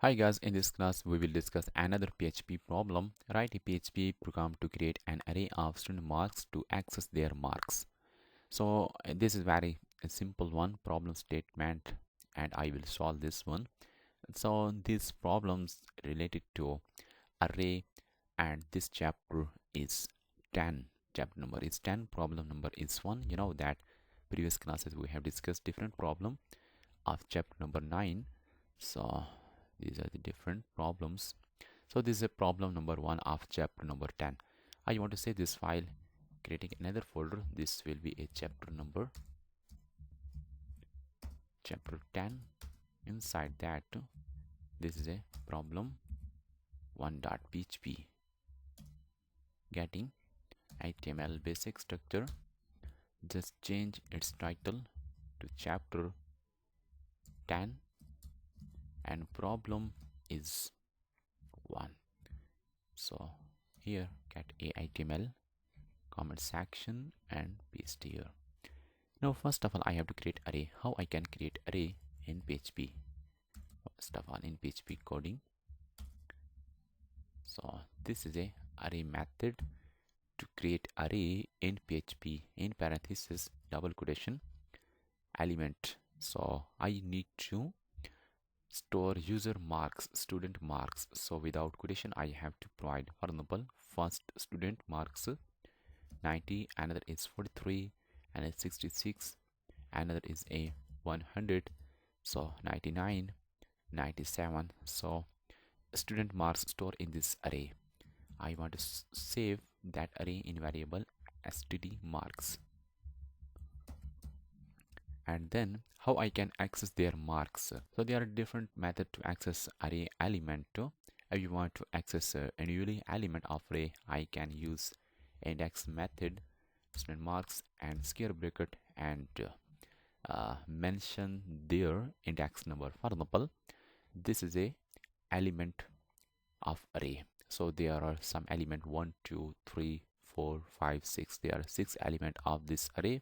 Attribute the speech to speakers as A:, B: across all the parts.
A: Hi guys, in this class we will discuss another PHP problem. Write a PHP program to create an array of student marks to access their marks. So this is very a simple one problem statement and I will solve this one. So these problems related to array and this chapter is 10. Chapter number is 10, problem number is 1. You know that previous classes we have discussed different problem of chapter number 9. So these are the different problems. So this is a problem number 1 of chapter number 10. I want to save this file, creating another folder. This will be a chapter 10. Inside that, this is a problem 1.php, getting HTML basic structure. Just change its title to chapter 10 and problem is 1. So here get a HTML comment section and paste here. Now first of all I have to create array. How I can create array in PHP? First of all in PHP coding. So this is a array method to create array in PHP. In parenthesis double quotation element. So I need to store user marks, student marks. So without quotation I have to provide, for example, first student marks 90, another is 43, and it's 66, another is a 100, so 99, 97. So student marks store in this array. I want to save that array in variable std marks. And then how I can access their marks? So there are different methods to access array element. If you want to access any element of array, I can use index method, student marks, and square bracket, and mention their index number. For example, this is a element of array. So there are some element 1, 2, 3, 4, 5, 6. There are 6 element of this array,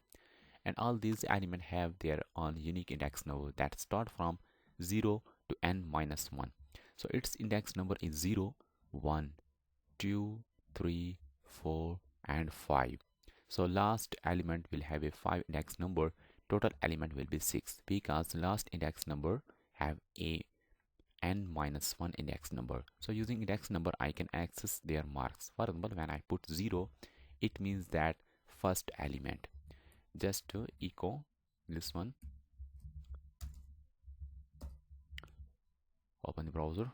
A: and all these elements have their own unique index number that start from 0 to n minus 1. So its index number is 0, 1, 2, 3, 4, and 5. So last element will have a 5 index number. Total element will be 6 because last index number have a n minus 1 index number. So using index number I can access their marks. For example, when I put 0, it means that first element. Just to echo this one, open the browser,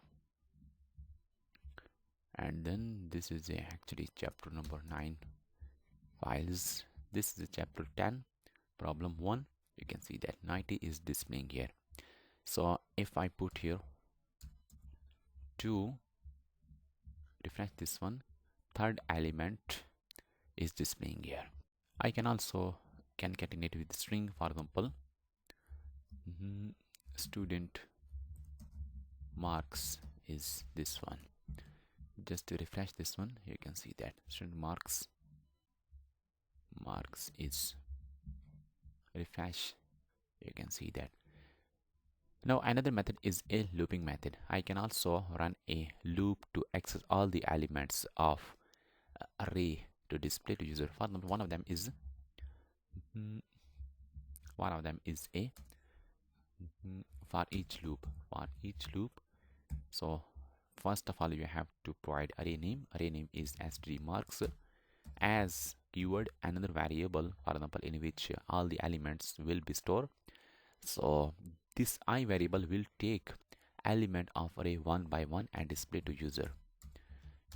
A: and then this is actually chapter number 9 files. This is chapter 10 problem 1. You can see that 90 is displaying here. So if I put here 2, refresh this one, third element is displaying here. I can also concatenate with string. For example, student marks is this one. Just to refresh this one, you can see that student marks is refresh. You can see that. Now another method is a looping method. I can also run a loop to access all the elements of array to display to user. For example, one of them is a for each loop. So first of all you have to provide array name. Array name is std marks as keyword, another variable, for example, in which all the elements will be stored. So this I variable will take element of array one by one and display to user.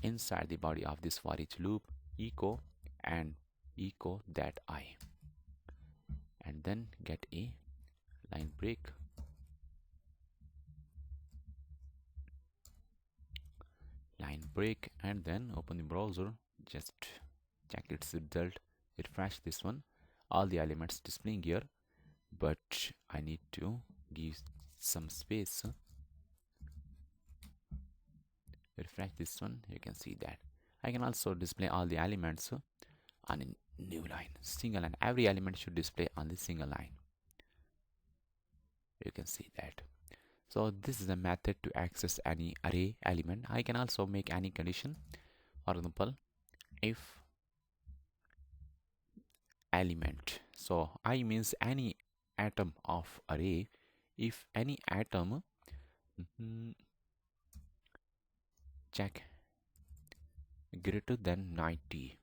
A: Inside the body of this for each loop, echo and echo that I, and then get a line break, and then open the browser, just check its result, refresh this one, all the elements displaying here, but I need to give some space. Refresh this one, you can see that. I can also display all the elements on a new line, single line. Every element should display on the single line. You can see that. So this is a method to access any array element. I can also make any condition. For example, if element, so I means any atom of array, if any atom check greater than 90,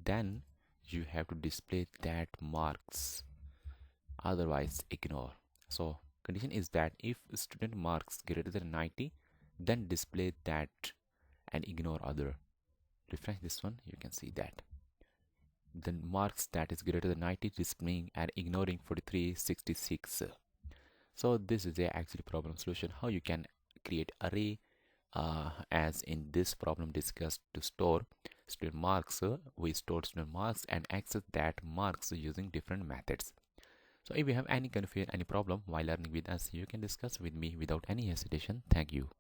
A: then you have to display that marks, otherwise ignore. So condition is that if student marks greater than 90, then display that and ignore other. Refresh this one, you can see that the marks that is greater than 90 displaying and ignoring 43, 66. So this is the actually problem solution, how you can create array as in this problem discussed, to store student marks. We store student marks and access that marks using different methods. So if you have any confusion, any problem while learning with us, you can discuss with me without any hesitation. Thank you.